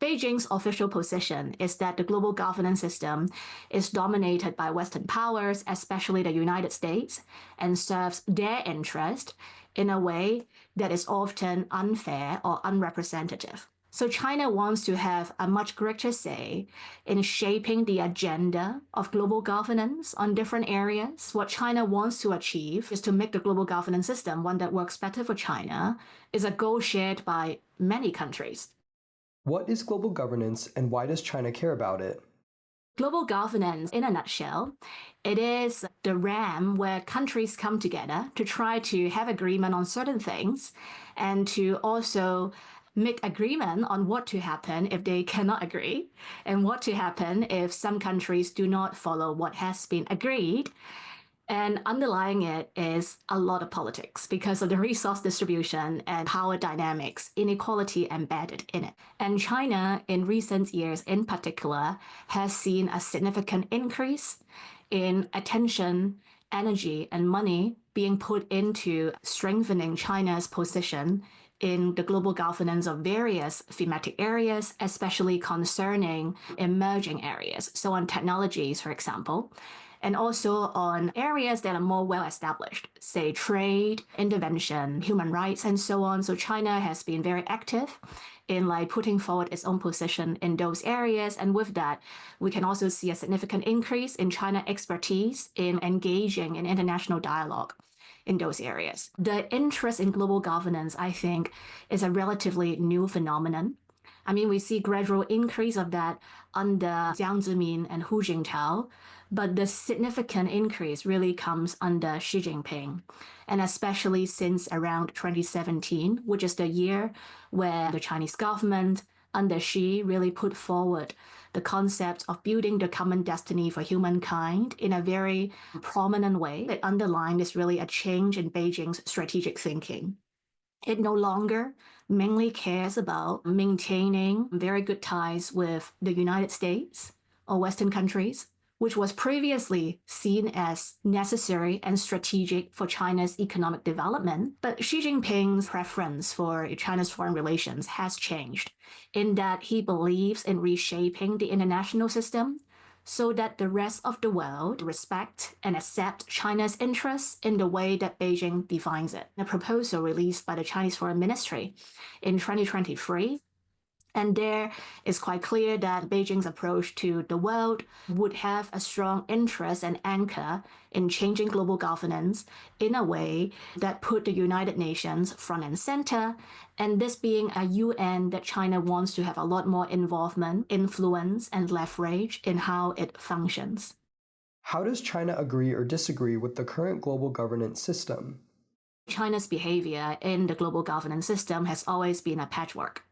Beijing's official position is that the global governance system is dominated by Western powers, especially the United States, and serves their interest in a way that is often unfair or unrepresentative. So China wants to have a much greater say in shaping the agenda of global governance on different areas. What China wants to achieve is to make the global governance system one that works better for China, is a goal shared by many countries. What is global governance and why does China care about it? Global governance, in a nutshell, it is the realm where countries come together to try to have agreement on certain things and to also make agreement on what to happen if they cannot agree and what to happen if some countries do not follow what has been agreed. And underlying it is a lot of politics because of the resource distribution and power dynamics, inequality embedded in it. And China, in recent years in particular, has seen a significant increase in attention, energy, and money being put into strengthening China's position in the global governance of various thematic areas, especially concerning emerging areas. So on technologies, for example, and also on areas that are more well-established, say trade, intervention, human rights, and so on. So China has been very active in putting forward its own position in those areas. And with that, we can also see a significant increase in China expertise in engaging in international dialogue in those areas. The interest in global governance, I think, is a relatively new phenomenon. I mean, we see gradual increase of that under Jiang Zemin and Hu Jintao, but the significant increase really comes under Xi Jinping, and especially since around 2017, which is the year where the Chinese government under Xi really put forward the concept of building the common destiny for humankind in a very prominent way. It underlined is really a change in Beijing's strategic thinking. It no longer mainly cares about maintaining very good ties with the United States or Western countries, which was previously seen as necessary and strategic for China's economic development. But Xi Jinping's preference for China's foreign relations has changed in that he believes in reshaping the international system so that the rest of the world respect and accept China's interests in the way that Beijing defines it. A proposal released by the Chinese Foreign Ministry in 2023. And there it's quite clear that Beijing's approach to the world would have a strong interest and anchor in changing global governance in a way that put the United Nations front and center, and this being a UN that China wants to have a lot more involvement, influence, and leverage in how it functions. How does China agree or disagree with the current global governance system? China's behavior in the global governance system has always been a patchwork.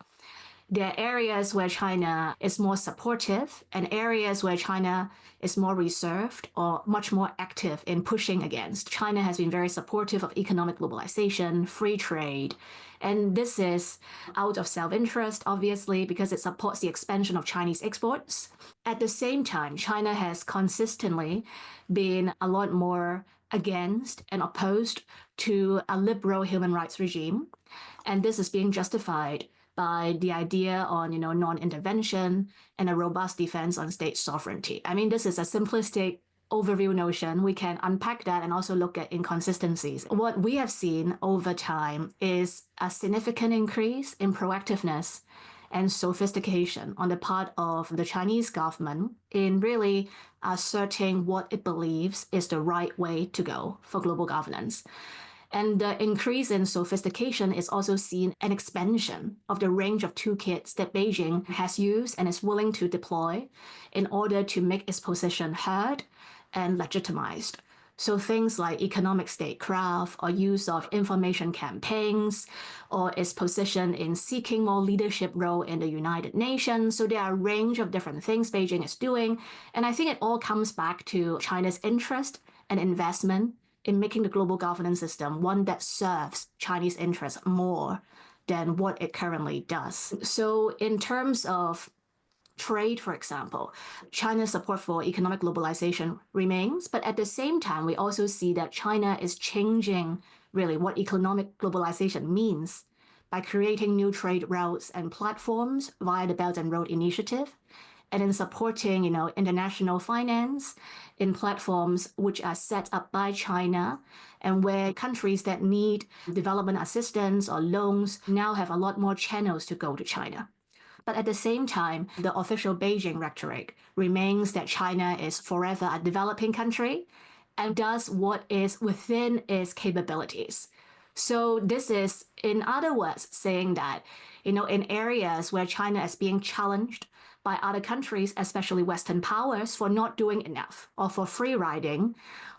There are areas where China is more supportive and areas where China is more reserved or much more active in pushing against. China has been very supportive of economic globalization, free trade, and this is out of self-interest, obviously, because it supports the expansion of Chinese exports. At the same time, China has consistently been a lot more against and opposed to a liberal human rights regime, and this is being justified by the idea on, non-intervention and a robust defense on state sovereignty. I mean, this is a simplistic overview notion. We can unpack that and also look at inconsistencies. What we have seen over time is a significant increase in proactiveness and sophistication on the part of the Chinese government in really asserting what it believes is the right way to go for global governance. And the increase in sophistication is also seen an expansion of the range of toolkits that Beijing has used and is willing to deploy in order to make its position heard and legitimized. So things like economic statecraft or use of information campaigns or its position in seeking more leadership role in the United Nations. So there are a range of different things Beijing is doing. And I think it all comes back to China's interest and investment in making the global governance system one that serves Chinese interests more than what it currently does. So in terms of trade, for example, China's support for economic globalization remains, but at the same time, we also see that China is changing really what economic globalization means by creating new trade routes and platforms via the Belt and Road Initiative, and in supporting, international finance in platforms which are set up by China and where countries that need development assistance or loans now have a lot more channels to go to China. But at the same time, the official Beijing rhetoric remains that China is forever a developing country and does what is within its capabilities. So this is, in other words, saying that, in areas where China is being challenged by other countries, especially Western powers, for not doing enough or for free riding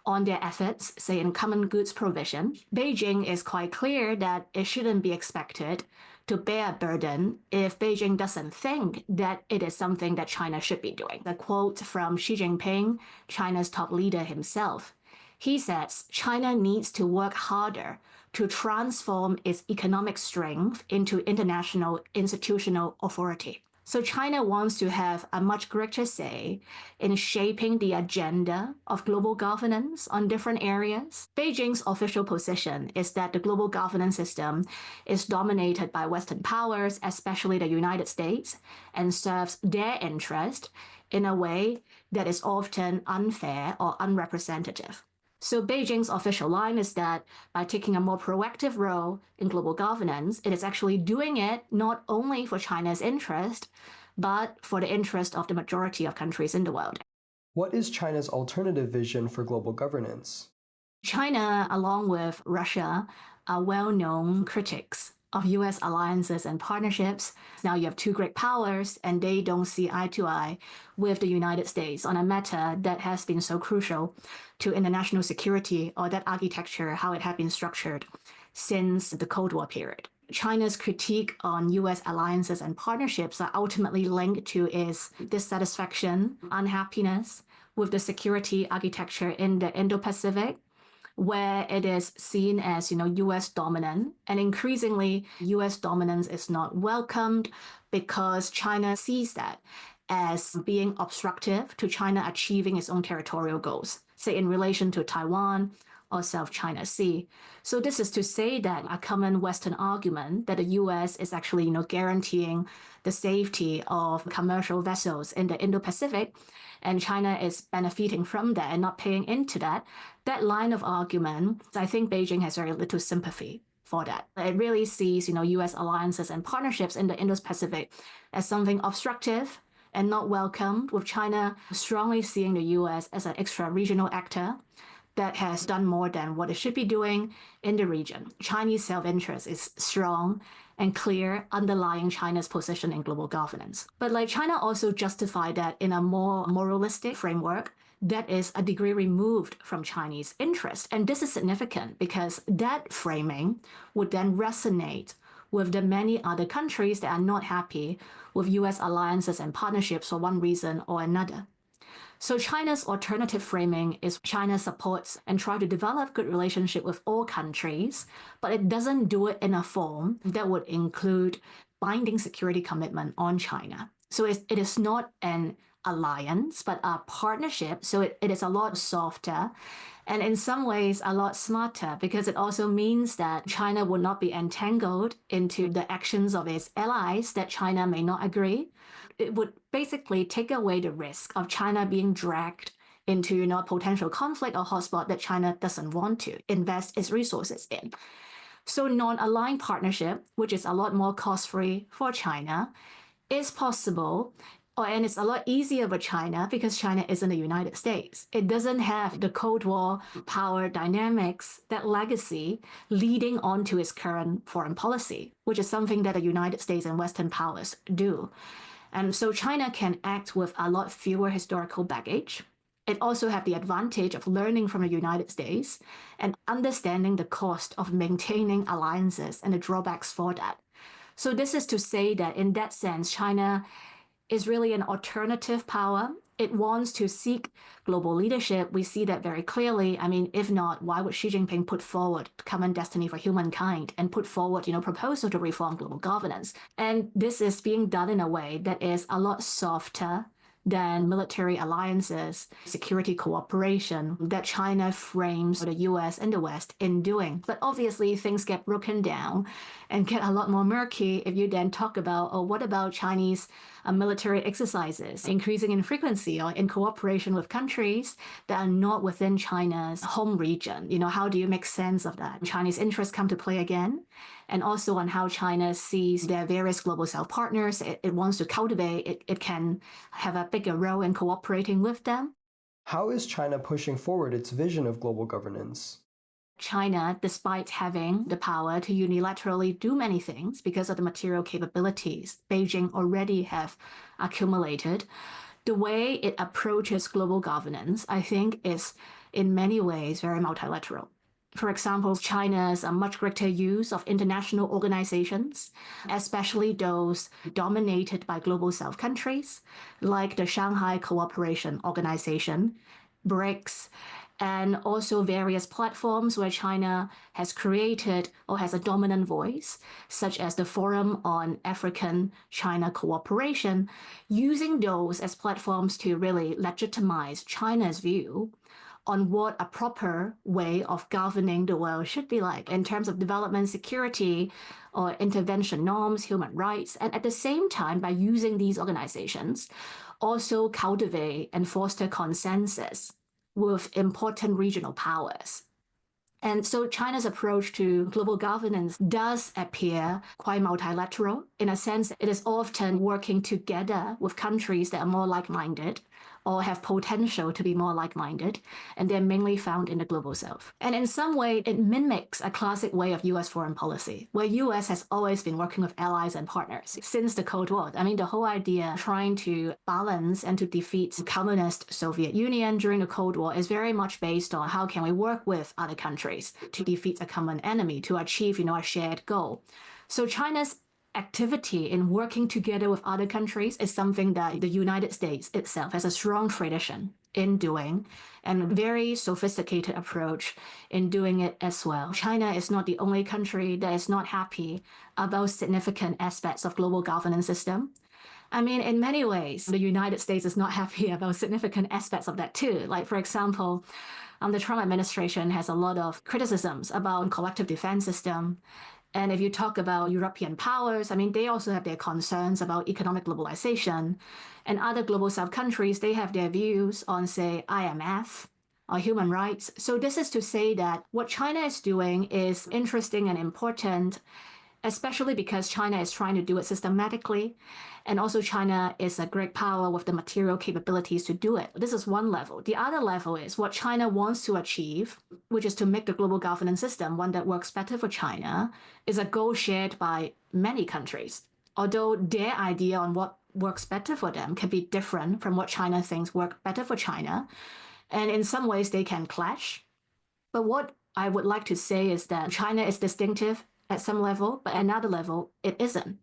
on their efforts, say in common goods provision, Beijing is quite clear that it shouldn't be expected to bear a burden if Beijing doesn't think that it is something that China should be doing. The quote from Xi Jinping, China's top leader himself. He says China needs to work harder to transform its economic strength into international institutional authority. So China wants to have a much greater say in shaping the agenda of global governance on different areas. Beijing's official position is that the global governance system is dominated by Western powers, especially the United States, and serves their interest in a way that is often unfair or unrepresentative. So Beijing's official line is that by taking a more proactive role in global governance, it is actually doing it not only for China's interest, but for the interest of the majority of countries in the world. What is China's alternative vision for global governance? China, along with Russia, are well-known critics of U.S. alliances and partnerships. Now you have two great powers, and they don't see eye to eye with the United States on a matter that has been so crucial to international security, or that architecture, how it had been structured since the Cold War period. China's critique on U.S. alliances and partnerships are ultimately linked to its dissatisfaction, unhappiness with the security architecture in the Indo-Pacific, where it is seen as, U.S. dominant, and increasingly U.S. dominance is not welcomed because China sees that as being obstructive to China achieving its own territorial goals, say in relation to Taiwan or South China Sea. So this is to say that a common Western argument that the U.S. is actually, guaranteeing the safety of commercial vessels in the Indo-Pacific, and China is benefiting from that and not paying into that, that line of argument, I think Beijing has very little sympathy for that. It really sees, U.S. alliances and partnerships in the Indo-Pacific as something obstructive and not welcomed, with China strongly seeing the U.S. as an extra-regional actor that has done more than what it should be doing in the region. Chinese self-interest is strong and clear, underlying China's position in global governance. But China also justified that in a more moralistic framework that is a degree removed from Chinese interest. And this is significant because that framing would then resonate with the many other countries that are not happy with U.S. alliances and partnerships for one reason or another. So China's alternative framing is China supports and tries to develop good relationship with all countries, but it doesn't do it in a form that would include binding security commitment on China. So it is not an alliance, but a partnership. So it is a lot softer and in some ways a lot smarter, because it also means that China will not be entangled into the actions of its allies that China may not agree. It would basically take away the risk of China being dragged into potential conflict or hotspot that China doesn't want to invest its resources in. So non-aligned partnership, which is a lot more cost-free for China, is possible, and it's a lot easier for China because China isn't the United States. It doesn't have the Cold War power dynamics, that legacy leading on to its current foreign policy, which is something that the United States and Western powers do. And so China can act with a lot fewer historical baggage. It also has the advantage of learning from the United States and understanding the cost of maintaining alliances and the drawbacks for that. So this is to say that in that sense, China is really an alternative power. It wants to seek global leadership. We see that very clearly. I mean, if not, why would Xi Jinping put forward common destiny for humankind and put forward, proposal to reform global governance? And this is being done in a way that is a lot softer than military alliances, security cooperation that China frames the US and the West in doing. But obviously, things get broken down and get a lot more murky if you then talk about, oh, what about Chinese military exercises increasing in frequency or in cooperation with countries that are not within China's home region? How do you make sense of that? Chinese interests come to play again, and also on how China sees their various global South partners it wants to cultivate. It can have a bigger role in cooperating with them. How is China pushing forward its vision of global governance? China, despite having the power to unilaterally do many things because of the material capabilities Beijing already have accumulated, the way it approaches global governance, I think, is in many ways very multilateral. For example, China's much greater use of international organizations, especially those dominated by global South countries, like the Shanghai Cooperation Organization, BRICS, and also various platforms where China has created or has a dominant voice, such as the Forum on African-China Cooperation, using those as platforms to really legitimize China's view on what a proper way of governing the world should be like in terms of development, security, or intervention norms, human rights, and at the same time, by using these organizations, also cultivate and foster consensus with important regional powers. And so China's approach to global governance does appear quite multilateral. In a sense, it is often working together with countries that are more like-minded or have potential to be more like-minded, and they're mainly found in the global South. And in some way, it mimics a classic way of US foreign policy, where US has always been working with allies and partners since the Cold War. I mean, the whole idea trying to balance and to defeat the communist Soviet Union during the Cold War is very much based on how can we work with other countries to defeat a common enemy, to achieve, a shared goal. So China's activity in working together with other countries is something that the United States itself has a strong tradition in doing, and a very sophisticated approach in doing it as well. China is not the only country that is not happy about significant aspects of global governance system. I mean, in many ways, the United States is not happy about significant aspects of that too. Like, for example, the Trump administration has a lot of criticisms about collective defense system. And if you talk about European powers, I mean, they also have their concerns about economic globalization. And other global South countries, they have their views on, say, IMF or human rights. So this is to say that what China is doing is interesting and important, especially because China is trying to do it systematically. And also China is a great power with the material capabilities to do it. This is one level. The other level is what China wants to achieve, which is to make the global governance system one that works better for China, is a goal shared by many countries. Although their idea on what works better for them can be different from what China thinks work better for China. And in some ways they can clash. But what I would like to say is that China is distinctive at some level, but at another level, it isn't.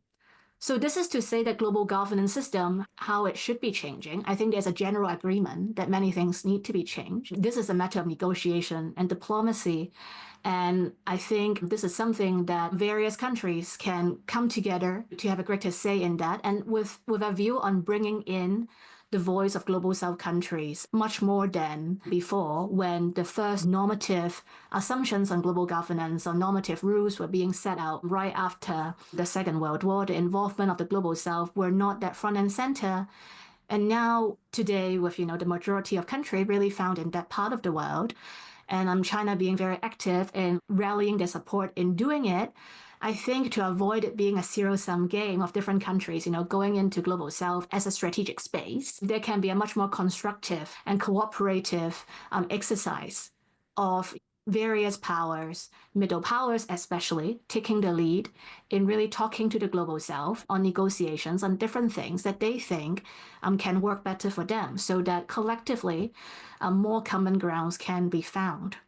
So this is to say that global governance system, how it should be changing. I think there's a general agreement that many things need to be changed. This is a matter of negotiation and diplomacy. And I think this is something that various countries can come together to have a greater say in that, and with a view on bringing in the voice of global South countries much more than before, when the first normative assumptions on global governance or normative rules were being set out right after the Second World War. The involvement of the global South were not that front and center. And now today, with the majority of countries really found in that part of the world, and China being very active in rallying their support in doing it, I think to avoid it being a zero-sum game of different countries, going into global South as a strategic space, there can be a much more constructive and cooperative exercise of various powers, middle powers especially, taking the lead in really talking to the global South on negotiations on different things that they think can work better for them, so that collectively more common grounds can be found.